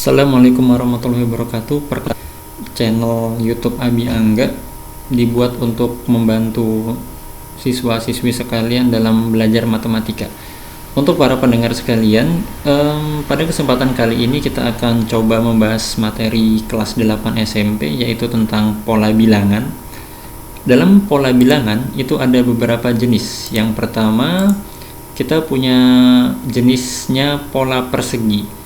Assalamualaikum warahmatullahi wabarakatuh. Channel YouTube Abi Angga dibuat untuk membantu siswa-siswi sekalian dalam belajar matematika. Untuk para pendengar sekalian, pada kesempatan kali ini kita akan coba membahas materi kelas 8 SMP, yaitu tentang pola bilangan. Dalam pola bilangan itu ada beberapa jenis. Yang pertama, kita punya jenisnya pola persegi.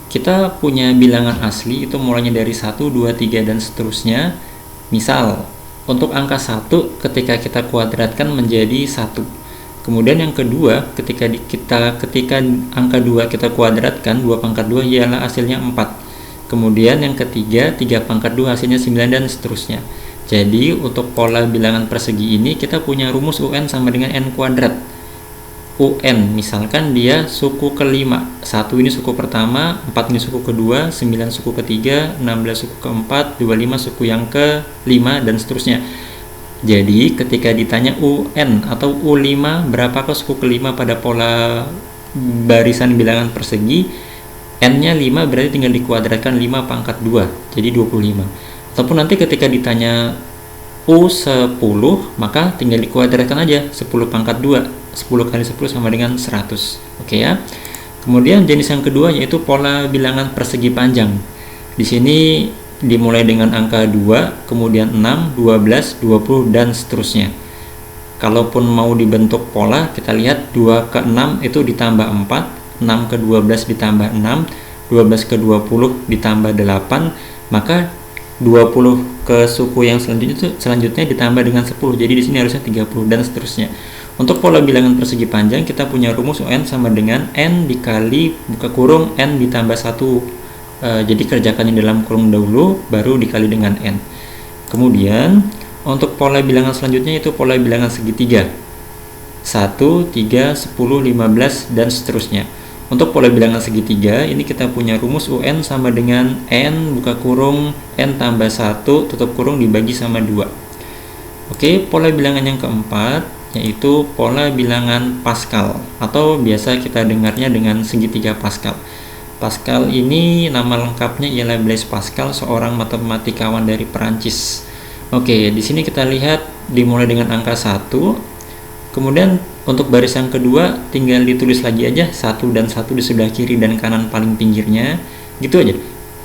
Kita punya bilangan asli itu mulainya dari 1, 2, 3 dan seterusnya. Misal, untuk angka 1 ketika kita kuadratkan menjadi 1. Kemudian yang kedua, ketika angka 2 kita kuadratkan, 2 pangkat 2 ialah hasilnya 4. Kemudian yang ketiga, 3 pangkat 2 hasilnya 9 dan seterusnya. Jadi untuk pola bilangan persegi ini kita punya rumus UN sama dengan N kuadrat. UN misalkan dia suku kelima, 1 ini suku pertama, 4 ini suku kedua, 9 suku ketiga, 16 suku keempat, 25 suku yang kelima dan seterusnya. Jadi ketika ditanya UN atau U5 berapakah suku kelima pada pola barisan bilangan persegi, N-nya 5 berarti tinggal dikuadratkan 5 pangkat 2, jadi 25. Ataupun nanti ketika ditanya U10, maka tinggal dikuadratkan aja 10 pangkat 2. 10 kali 10 sama dengan 100. Oke ya. Kemudian jenis yang kedua yaitu pola bilangan persegi panjang. Di sini dimulai dengan angka 2, kemudian 6, 12, 20 dan seterusnya. Kalaupun mau dibentuk pola, kita lihat 2 ke 6 itu ditambah 4, 6 ke 12 ditambah 6, 12 ke 20 ditambah 8, maka 20 ke suku yang selanjutnya ditambah dengan 10. Jadi di sini harusnya 30 dan seterusnya. Untuk pola bilangan persegi panjang kita punya rumus UN sama dengan N dikali buka kurung N ditambah 1. Jadi kerjakan di dalam kurung dahulu baru dikali dengan N. Kemudian untuk pola bilangan selanjutnya itu pola bilangan segitiga. 1, 3, 10, 15 dan seterusnya. Untuk pola bilangan segitiga ini kita punya rumus UN sama dengan N buka kurung N tambah 1 tutup kurung dibagi sama 2. Oke, pola bilangan yang keempat yaitu pola bilangan Pascal atau biasa kita dengarnya dengan segitiga Pascal. Pascal ini nama lengkapnya ialah Blaise Pascal, seorang matematikawan dari Perancis. Oke, di sini kita lihat dimulai dengan angka 1. Kemudian untuk baris yang kedua tinggal ditulis lagi aja 1 dan 1 di sebelah kiri dan kanan paling pinggirnya. Gitu aja.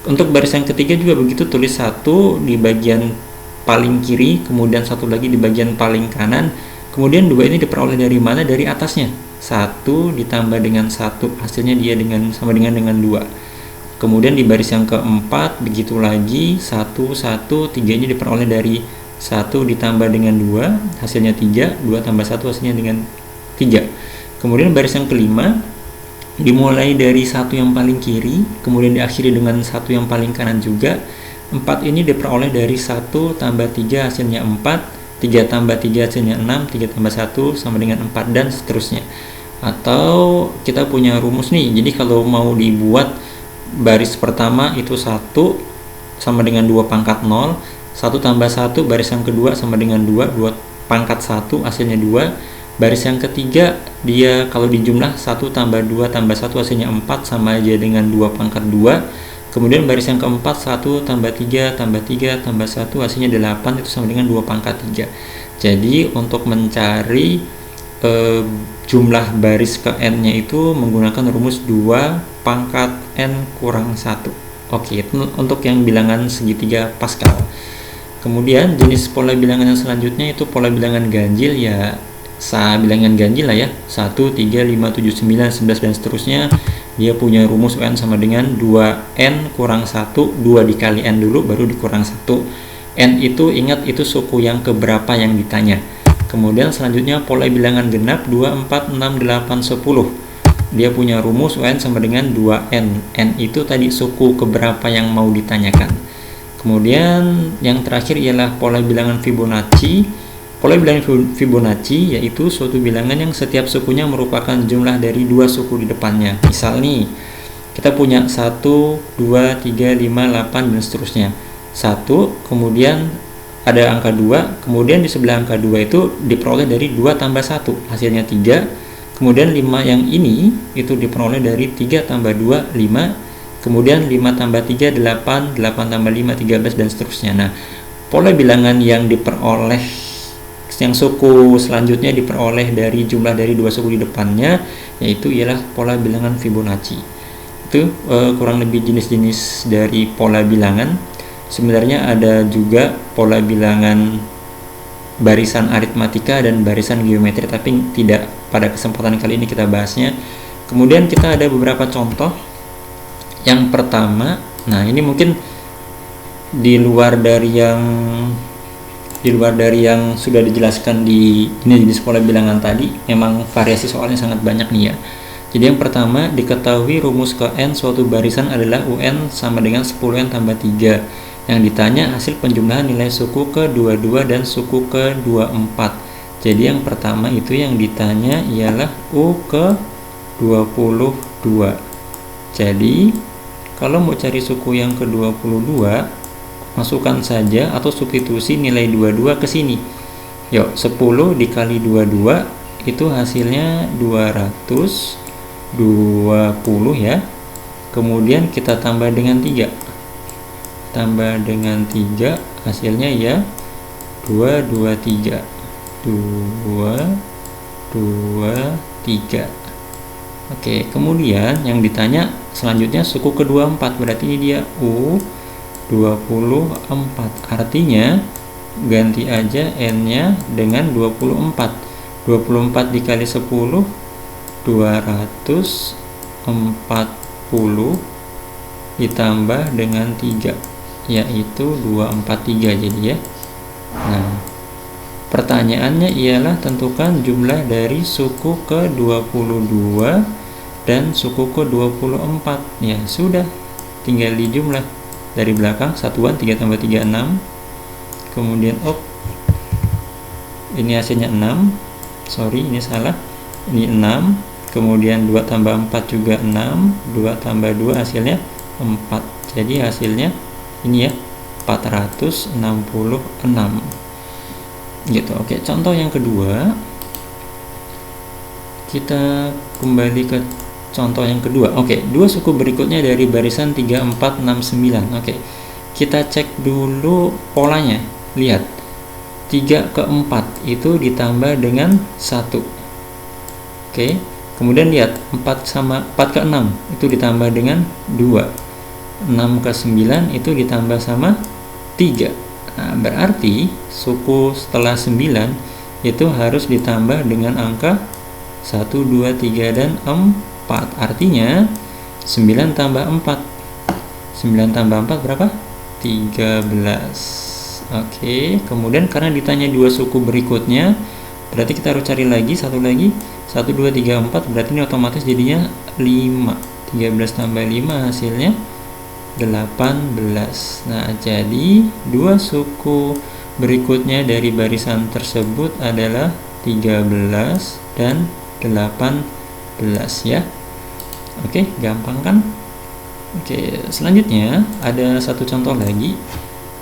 Untuk baris yang ketiga juga begitu, tulis 1 di bagian paling kiri, kemudian 1 lagi di bagian paling kanan. Kemudian 2 ini diperoleh dari mana? Dari atasnya. 1 ditambah dengan 1 hasilnya dia sama dengan 2. Kemudian di baris yang keempat begitu lagi, 1, 1, 3 ini diperoleh dari 1 ditambah dengan 2 hasilnya 3, 2 tambah 1 hasilnya dengan 3. Kemudian baris yang kelima dimulai dari 1 yang paling kiri, kemudian diakhiri dengan 1 yang paling kanan juga. 4 ini diperoleh dari 1 tambah 3 hasilnya 4, 3 tambah 3 hasilnya 6, 3 tambah 1 sama dengan 4 dan seterusnya. Atau kita punya rumus nih, jadi kalau mau dibuat baris pertama itu 1 sama dengan 2 pangkat 0, 1 tambah 1 baris yang kedua sama dengan 2, 2 pangkat 1 hasilnya 2. Baris yang ketiga dia kalau dijumlah 1 tambah 2 tambah 1 hasilnya 4 sama aja dengan 2 pangkat 2. Kemudian baris yang keempat 1 tambah 3 tambah 3 tambah 1 hasilnya 8, itu sama dengan 2 pangkat 3. Jadi untuk mencari jumlah baris ke N-nya itu menggunakan rumus 2 pangkat N kurang 1. Oke, itu untuk yang bilangan segitiga Pascal. Kemudian jenis pola bilangan yang selanjutnya itu pola bilangan ganjil, ya bilangan ganjil lah ya, 1, 3, 5, 7, 9, 11 dan seterusnya. Dia punya rumus UN sama dengan 2N kurang 1, 2 dikali N dulu baru dikurang 1. N itu ingat itu suku yang keberapa yang ditanya. Kemudian selanjutnya pola bilangan genap 2, 4, 6, 8, 10. Dia punya rumus UN sama dengan 2N. N itu tadi suku keberapa yang mau ditanyakan. Kemudian yang terakhir ialah pola bilangan Fibonacci. Pola bilangan Fibonacci yaitu suatu bilangan yang setiap sukunya merupakan jumlah dari 2 suku di depannya. Misal nih, kita punya 1, 2, 3, 5, 8 dan seterusnya. 1, kemudian ada angka 2, kemudian di sebelah angka 2 itu diperoleh dari 2 tambah 1, hasilnya 3. Kemudian 5 yang ini itu diperoleh dari 3 tambah 2, 5. Kemudian 5 tambah 3 8, 8 tambah 5 13 dan seterusnya. Nah, pola bilangan yang diperoleh, yang suku selanjutnya diperoleh dari jumlah dari dua suku di depannya, yaitu ialah pola bilangan Fibonacci. Itu kurang lebih jenis-jenis dari pola bilangan. Sebenarnya ada juga pola bilangan barisan aritmatika dan barisan geometri, tapi tidak pada kesempatan kali ini kita bahasnya. Kemudian kita ada beberapa contoh. Yang pertama, nah ini mungkin di luar dari yang sudah dijelaskan di ini jenis pola bilangan tadi, memang variasi soalnya sangat banyak nih ya. Jadi yang pertama, diketahui rumus ke n suatu barisan adalah UN sama dengan 10n tambah 3. Yang ditanya hasil penjumlahan nilai suku ke-22 dan suku ke-24. Jadi yang pertama itu yang ditanya ialah U ke-22. Jadi kalau mau cari suku yang ke-22, masukkan saja atau substitusi nilai 22 ke sini. Yuk, 10 dikali 22 itu hasilnya 220 ya. Kemudian kita tambah dengan 3. Tambah dengan 3 hasilnya ya 223. 223. Oke, kemudian yang ditanya selanjutnya suku ke-24, berarti ini dia U24. Artinya ganti aja n-nya dengan 24. 24 dikali 10 240 ditambah dengan 3, yaitu 243 jadi ya. Nah, pertanyaannya ialah tentukan jumlah dari suku ke-22 dan suku ke-24. Ya sudah, tinggal dijumlah dari belakang. Satuan 3 tambah 3 6. Kemudian ini hasilnya 6. Sorry, ini salah. Ini 6. Kemudian 2 tambah 4 juga 6. 2 tambah 2 hasilnya 4. Jadi hasilnya ini ya 466 gitu. Oke, contoh yang kedua, kita kembali ke contoh yang kedua. Oke, dua suku berikutnya dari barisan 3 4 6 9. Oke, kita cek dulu polanya. Lihat, 3 ke 4 itu ditambah dengan 1. Oke, kemudian lihat 4 ke 6 itu ditambah dengan 2. 6 ke 9 itu ditambah sama 3. Nah, berarti suku setelah 9 itu harus ditambah dengan angka 1, 2, 3, dan 4. Artinya 9 tambah 4. 9 tambah 4 berapa? 13. Oke, kemudian karena ditanya dua suku berikutnya, berarti kita harus cari lagi satu lagi. 1, 2, 3, 4, berarti ini otomatis jadinya 5. 13 tambah 5 hasilnya 18. Nah, jadi dua suku berikutnya dari barisan tersebut adalah 13 dan 18 ya. Oke, gampang kan? Oke, selanjutnya ada satu contoh lagi.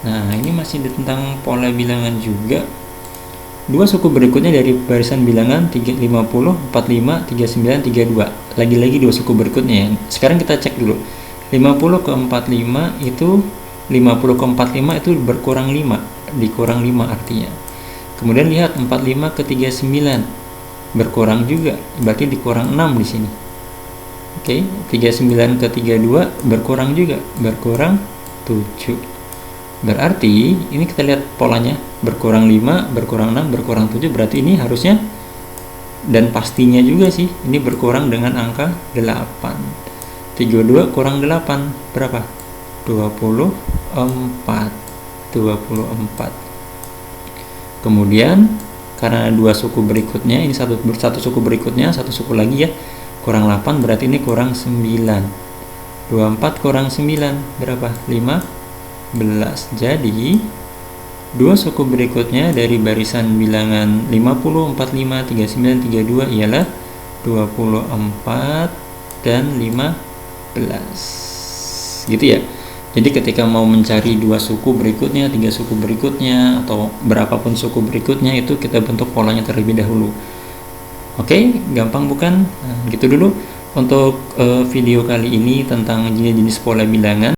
Nah, ini masih tentang pola bilangan juga. Dua suku berikutnya dari barisan bilangan 50, 45, 39, 32. Lagi-lagi dua suku berikutnya ya. Sekarang kita cek dulu. 50 ke 45 itu 50 ke 45 itu berkurang 5, dikurang 5 artinya. Kemudian lihat 45 ke 39 berkurang juga, berarti dikurang 6 di sini. Oke, 39 ke 32 berkurang juga, berkurang 7. Berarti ini kita lihat polanya, berkurang 5, berkurang 6, berkurang 7, berarti ini harusnya dan pastinya juga sih ini berkurang dengan angka 8. 32 kurang 8 berapa? 24. Kemudian karena dua suku berikutnya, ini satu suku berikutnya, satu suku lagi ya, kurang 8, berarti ini kurang 9. 24 kurang 9 berapa? 15. Jadi dua suku berikutnya dari barisan bilangan 50, 45, 39, 32 ialah 24 dan 15 gitu ya. Jadi ketika mau mencari dua suku berikutnya, tiga suku berikutnya, atau berapapun suku berikutnya, itu kita bentuk polanya terlebih dahulu. Oke, gampang bukan? Nah, gitu dulu. Untuk video kali ini tentang jenis-jenis pola bilangan,